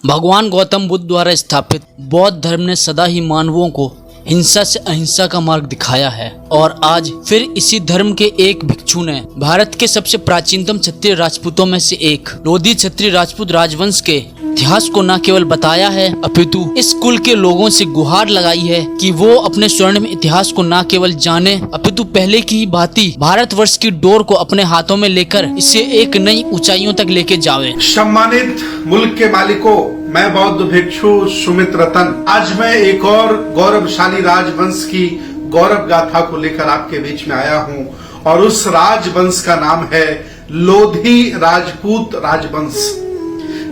भगवान गौतम बुद्ध द्वारा स्थापित बौद्ध धर्म ने सदा ही मानवों को हिंसा से अहिंसा का मार्ग दिखाया है और आज फिर इसी धर्म के एक भिक्षु ने भारत के सबसे प्राचीनतम क्षत्रिय राजपूतों में से एक लोधी क्षत्रिय राजपूत राजवंश के इतिहास को न केवल बताया है अपितु इस कुल के लोगों से गुहार लगाई है कि वो अपने स्वर्णिम इतिहास को न केवल जाने अपितु पहले की ही भांति भारतवर्ष की डोर को अपने हाथों में लेकर इसे एक नई ऊंचाइयों तक लेके जावे। सम्मानित मुल्क के मालिकों, मैं बौद्ध भिक्षु सुमित रतन आज मैं एक और गौरवशाली राजवंश की गौरव गाथा को लेकर आपके बीच में आया हूँ और उस राजवंश का नाम है लोधी राजपूत राजवंश,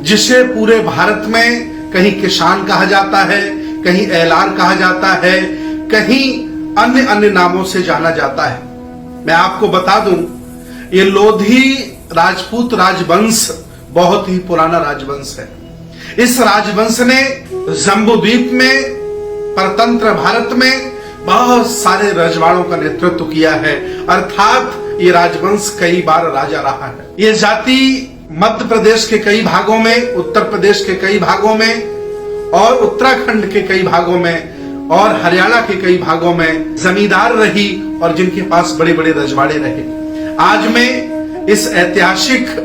जिसे पूरे भारत में कहीं किसान कहा जाता है, कहीं एलार कहा जाता है, कहीं अन्य अन्य नामों से जाना जाता है। मैं आपको बता दूं, ये लोधी राजपूत राजवंश बहुत ही पुराना राजवंश है। इस राजवंश ने जम्बूद्वीप में, परतंत्र भारत में बहुत सारे रजवाड़ों का नेतृत्व किया है, अर्थात ये राजवंश कई बार राजा रहा है। ये जाति मध्य प्रदेश के कई भागों में, उत्तर प्रदेश के कई भागों में और उत्तराखंड के कई भागों में और हरियाणा के कई भागों में जमींदार रही और जिनके पास बड़े बड़े रजवाड़े रहे। आज मैं इस ऐतिहासिक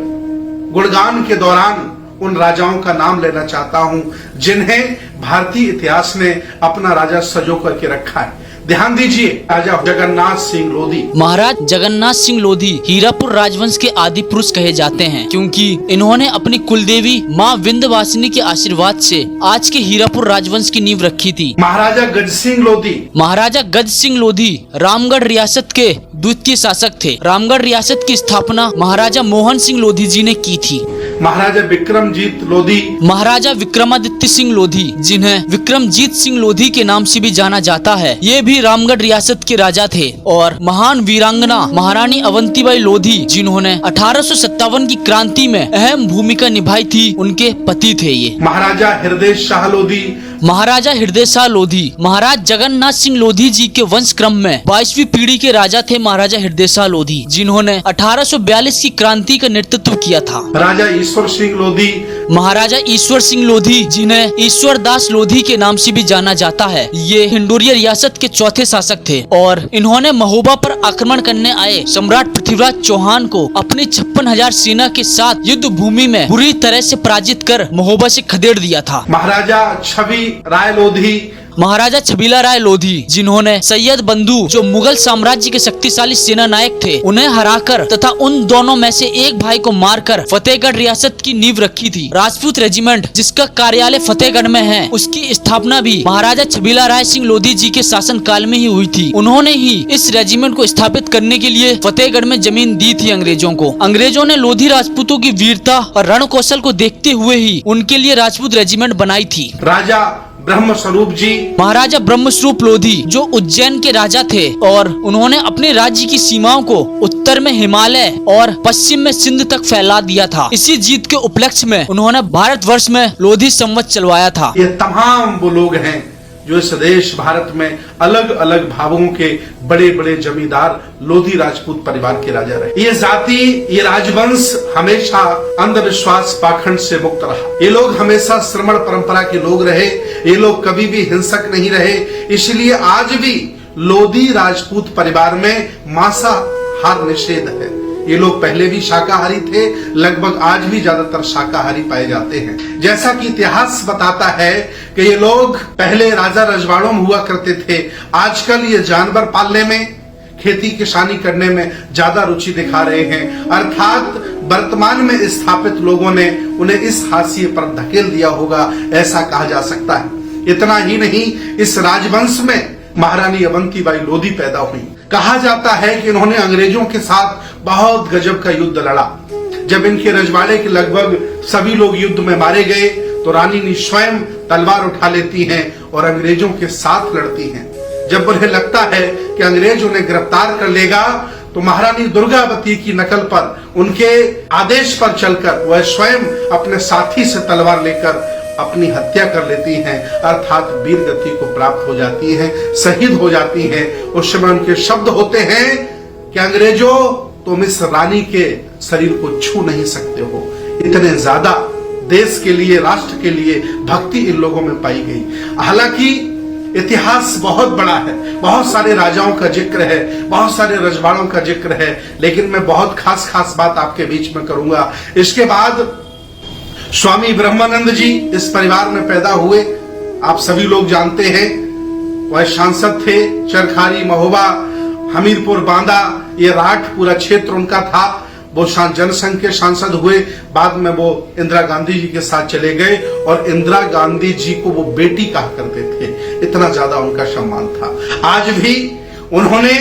गुणगान के दौरान उन राजाओं का नाम लेना चाहता हूं जिन्हें भारतीय इतिहास ने अपना राजा सजो करके रखा है। ध्यान दीजिए, राजा जगन्नाथ सिंह लोधी। महाराज जगन्नाथ सिंह लोधी हीरापुर राजवंश के आदि पुरुष कहे जाते हैं क्योंकि इन्होंने अपनी कुलदेवी माँ विंध्यवासिनी के आशीर्वाद से आज के हीरापुर राजवंश की नींव रखी थी। महाराजा गज सिंह लोधी। महाराजा गज सिंह लोधी रामगढ़ रियासत के द्वितीय शासक थे। रामगढ़ रियासत की स्थापना महाराजा मोहन सिंह लोधी जी ने की थी। महाराजा विक्रमजीत लोधी। महाराजा विक्रमादित्य सिंह लोधी, जिन्हें विक्रमजीत सिंह लोधी के नाम से भी जाना जाता है, ये भी रामगढ़ रियासत के राजा थे। और महान वीरांगना महारानी अवंतीबाई लोधी, जिन्होंने 1857 की क्रांति में अहम भूमिका निभाई थी, उनके पति थे ये। महाराजा हृदय शाह लोधी। महाराजा हृदय शाह लोधी महाराज जगन्नाथ सिंह लोधी जी के वंश क्रम में 22वीं पीढ़ी के राजा थे महाराजा हृदय शाह लोधी, जिन्होंने 1842 की क्रांति का नेतृत्व किया था। राजा ईश्वर सिंह लोधी। महाराजा ईश्वर सिंह लोधी, जिन्हें ईश्वर दास लोधी के नाम से भी जाना जाता है, ये हिंडोरिया रियासत के चौथे शासक थे और इन्होंने महोबा पर आक्रमण करने आए सम्राट पृथ्वीराज चौहान को अपनी 56,000 सेना के साथ युद्ध भूमि में बुरी तरह से पराजित कर महोबा से खदेड़ दिया था। महाराजा छवि राय लोधी। महाराजा छबीला राय लोधी, जिन्होंने सैयद बंधु, जो मुगल साम्राज्य के शक्तिशाली सेना नायक थे, उन्हें हराकर तथा उन दोनों में से एक भाई को मारकर फतेहगढ़ रियासत की नींव रखी थी। राजपूत रेजिमेंट, जिसका कार्यालय फतेहगढ़ में है, उसकी स्थापना भी महाराजा छबीला राय सिंह लोधी जी के शासन काल में ही हुई थी। उन्होंने ही इस रेजिमेंट को स्थापित करने के लिए फतेहगढ़ में जमीन दी थी अंग्रेजों को। अंग्रेजों ने लोधी राजपूतों की वीरता और रण कौशल को देखते हुए ही उनके लिए राजपूत रेजिमेंट बनाई थी। राजा ब्रह्म स्वरूप जी। महाराजा ब्रह्म स्वरूप लोधी, जो उज्जैन के राजा थे और उन्होंने अपने राज्य की सीमाओं को उत्तर में हिमालय और पश्चिम में सिंध तक फैला दिया था। इसी जीत के उपलक्ष्य में उन्होंने भारतवर्ष में लोधी संवत चलवाया था। ये तमाम वो लोग हैं जो इस देश भारत में अलग अलग भागों के बड़े बड़े जमींदार लोधी राजपूत परिवार के राजा रहे। ये जाति, ये राजवंश हमेशा अंधविश्वास पाखंड से मुक्त रहा। ये लोग हमेशा श्रमण परंपरा के लोग रहे। ये लोग कभी भी हिंसक नहीं रहे। इसलिए आज भी लोधी राजपूत परिवार में मांसाहार निषेध है। ये लोग पहले भी शाकाहारी थे, लगभग आज भी ज्यादातर शाकाहारी पाए जाते हैं। जैसा कि इतिहास बताता है कि ये लोग पहले राजा रजवाड़ों में हुआ करते थे, आजकल ये जानवर पालने में, खेती किसानी करने में ज्यादा रुचि दिखा रहे हैं। अर्थात वर्तमान में स्थापित लोगों ने उन्हें इस हाशिए पर धकेल दिया होगा, ऐसा कहा जा सकता है। इतना ही नहीं, इस राजवंश में महारानी अवंतीबाई लोधी पैदा हुई। कहा जाता है कि इन्होंने अंग्रेजों के साथ बहुत गजब का युद्ध लड़ा। जब इनके रजवाड़े के लगभग सभी लोग युद्ध में मारे गए तो रानी ने स्वयं तलवार उठा लेती हैं और अंग्रेजों के साथ लड़ती हैं। जब उन्हें लगता है कि अंग्रेज उन्हें गिरफ्तार कर लेगा तो महारानी दुर्गावती की नकल पर, उनके आदेश पर चलकर वह स्वयं अपने साथी से तलवार लेकर अपनी हत्या कर लेती हैं, अर्थात वीर गति को प्राप्त हो जाती हैं, शहीद हो जाती हैं। उस समय उनके शब्द होते हैं कि अंग्रेजों, तुम इस रानी के शरीर को छू नहीं सकते हो, इतने ज्यादा देश के लिए, राष्ट्र के लिए भक्ति इन लोगों में पाई गई। हालांकि इतिहास बहुत बड़ा है, बहुत सारे राजाओं का जिक्र है, बहुत सारे रजवाड़ों का जिक्र है, लेकिन मैं बहुत खास बात आपके बीच में करूंगा। इसके बाद स्वामी ब्रह्मानंद जी इस परिवार में पैदा हुए, आप सभी लोग जानते हैं। वह सांसद थे, चरखारी, महोबा, हमीरपुर, बांदा, ये राठ पूरा क्षेत्र उनका था। वो जनसंघ के सांसद हुए, बाद में वो इंदिरा गांधी जी के साथ चले गए और इंदिरा गांधी जी को वो बेटी कहा करते थे, इतना ज्यादा उनका सम्मान था। आज भी उन्होंने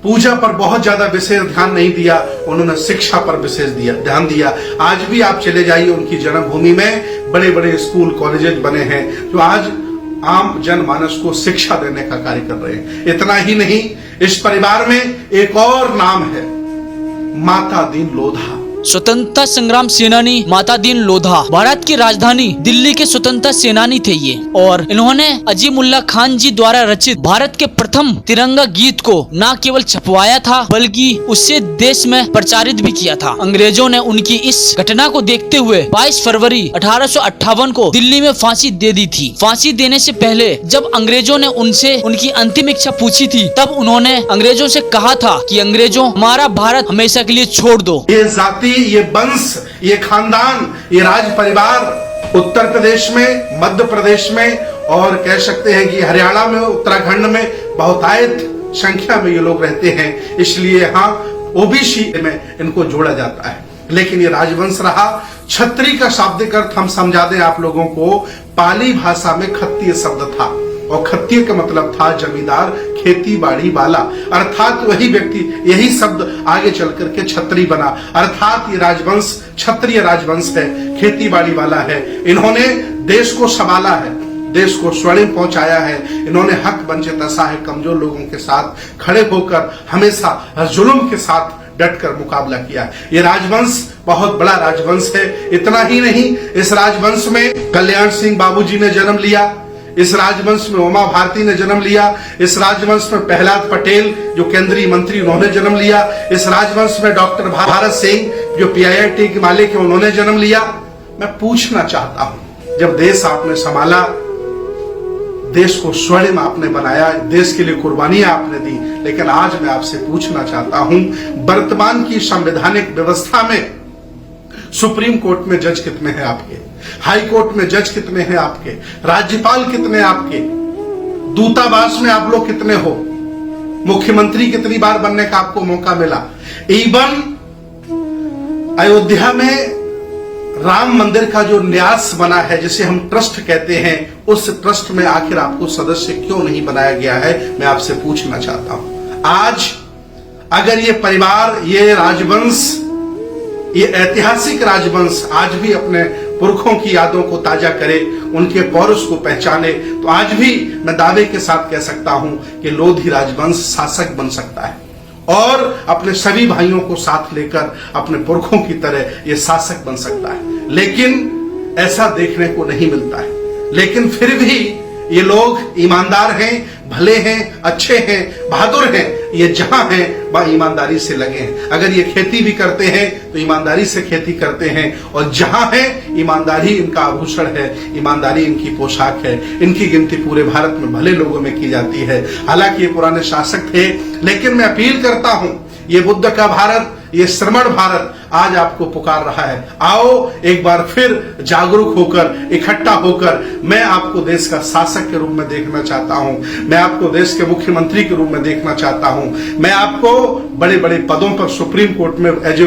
पूजा पर बहुत ज्यादा विशेष ध्यान नहीं दिया, उन्होंने शिक्षा पर विशेष ध्यान दिया। आज भी आप चले जाइए उनकी जन्मभूमि में, बड़े बड़े स्कूल कॉलेजेस बने हैं जो आज आम जनमानस को शिक्षा देने का कार्य कर रहे हैं। इतना ही नहीं, इस परिवार में एक और नाम है, माता दीन लोधा। स्वतंत्रता संग्राम सेनानी माता दीन लोधा भारत की राजधानी दिल्ली के स्वतंत्रता सेनानी थे ये, और इन्होंने अजीमुल्ला खान जी द्वारा रचित भारत के प्रथम तिरंगा गीत को न केवल छपवाया था बल्कि उसे देश में प्रचारित भी किया था। अंग्रेजों ने उनकी इस घटना को देखते हुए 22 फरवरी 1858 को दिल्ली में फांसी दे दी थी। फांसी देने से पहले जब अंग्रेजों ने उनसे उनकी अंतिम इच्छा पूछी थी, तब उन्होंने अंग्रेजों से कहा था कि अंग्रेजों, हमारा भारत हमेशा के लिए छोड़ दो। ये जाति, ये वंश, ये खानदान, ये राज परिवार उत्तर प्रदेश में, मध्य प्रदेश में और कह सकते हैं कि हरियाणा में, उत्तराखंड में बहुतायत संख्या में ये लोग रहते हैं, इसलिए यहाँ ओबीसी में इनको जोड़ा जाता है। लेकिन ये राजवंश रहा। छत्री का शाब्दिक अर्थ हम समझा दें आप लोगों को, पाली भाषा में खत्तीय शब्द था और खत्तीय का मतलब था जमींदार, खेती बाड़ी वाला, अर्थात वही व्यक्ति, यही शब्द आगे चल करके छत्री बना। अर्थात ये राजवंश क्षत्रिय राजवंश है, खेती बाड़ी वाला है। इन्होंने देश को संभाला है, देश को स्वर्णिम पहुंचाया है। इन्होंने हक वंचित असहाय कमजोर लोगों के साथ खड़े होकर हमेशा जुल्म के साथ डटकर मुकाबला किया। ये राजवंश बहुत बड़ा राजवंश है। इतना ही नहीं, इस राजवंश में कल्याण सिंह बाबूजी ने जन्म लिया, इस राजवंश में उमा भारती ने जन्म लिया, इस राजवंश में प्रहलाद पटेल जो केंद्रीय मंत्री उन्होंने जन्म लिया, इस राजवंश में डॉक्टर भारत सिंह जो PIIT के मालिक है उन्होंने जन्म लिया। मैं पूछना चाहता हूं, जब देश आपने संभाला, देश को स्वर्णिम आपने बनाया, देश के लिए कुर्बानियां आपने दी, लेकिन आज मैं आपसे पूछना चाहता हूं, वर्तमान की संवैधानिक व्यवस्था में सुप्रीम कोर्ट में जज कितने हैं आपके, हाई कोर्ट में जज कितने हैं आपके, राज्यपाल कितने आपके, दूतावास में आप लोग कितने हो, मुख्यमंत्री कितनी बार बनने का आपको मौका मिला। इवन अयोध्या में राम मंदिर का जो न्यास बना है, जिसे हम ट्रस्ट कहते हैं, उस ट्रस्ट में आखिर आपको सदस्य क्यों नहीं बनाया गया है, मैं आपसे पूछना चाहता हूं। आज अगर ये परिवार, ये राजवंश, ये ऐतिहासिक राजवंश आज भी अपने पुरखों की यादों को ताजा करे, उनके पौरुष को पहचाने, तो आज भी मैं दावे के साथ कह सकता हूं कि लोधी राजवंश शासक बन सकता है और अपने सभी भाइयों को साथ लेकर अपने पुरखों की तरह ये शासक बन सकता है। लेकिन ऐसा देखने को नहीं मिलता है। लेकिन फिर भी ये लोग ईमानदार हैं, भले हैं, अच्छे हैं, बहादुर हैं। ये जहां हैं वह ईमानदारी से लगे हैं। अगर ये खेती भी करते हैं तो ईमानदारी से खेती करते हैं, और जहां है ईमानदारी इनका आभूषण है, ईमानदारी इनकी पोशाक है। इनकी गिनती पूरे भारत में भले लोगों में की जाती है। हालांकि ये पुराने शासक थे, लेकिन मैं अपील करता हूं, ये बुद्ध का भारत, ये श्रमण भारत आज आपको पुकार रहा है। आओ एक बार फिर जागरूक होकर, इकट्ठा होकर, मैं आपको देश का शासक के रूप में देखना चाहता हूं, मैं आपको देश के मुख्यमंत्री के रूप में देखना चाहता हूं, मैं आपको बड़े बड़े पदों पर सुप्रीम कोर्ट में एज ए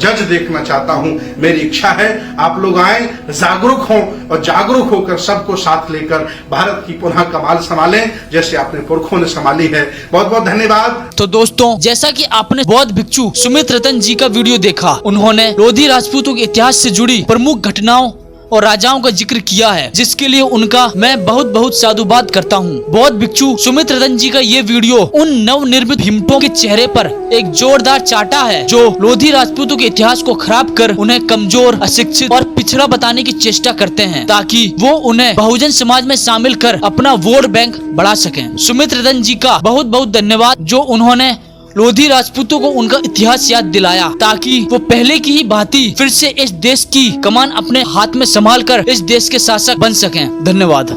जज देखना चाहता हूं। मेरी इच्छा है आप लोग आए, जागरूक हों और जागरूक होकर सबको साथ लेकर भारत की पुनः कमाल संभालें जैसे अपने पुरखों ने संभाली है। बहुत बहुत धन्यवाद। तो दोस्तों, जैसा कि आपने बौद्ध भिक्षु सुमित रतन जी का वीडियो देखा, उन्होंने लोधी राजपूतों के इतिहास से जुड़ी प्रमुख घटनाओं और राजाओं का जिक्र किया है, जिसके लिए उनका मैं बहुत बहुत साधुवाद करता हूँ। बौद्ध भिक्षु सुमित रतन जी का ये वीडियो उन नवनिर्मित भीमटों के चेहरे पर एक जोरदार चाटा है जो लोधी राजपूतों के इतिहास को खराब कर उन्हें कमजोर, अशिक्षित और पिछड़ा बताने की चेष्टा करते हैं, ताकि वो उन्हें बहुजन समाज में शामिल कर अपना वोट बैंक बढ़ा सकें। सुमित रतन जी का बहुत बहुत धन्यवाद जो उन्होंने लोधी राजपूतों को उनका इतिहास याद दिलाया ताकि वो पहले की ही भांति फिर से इस देश की कमान अपने हाथ में संभाल कर इस देश के शासक बन सकें। धन्यवाद।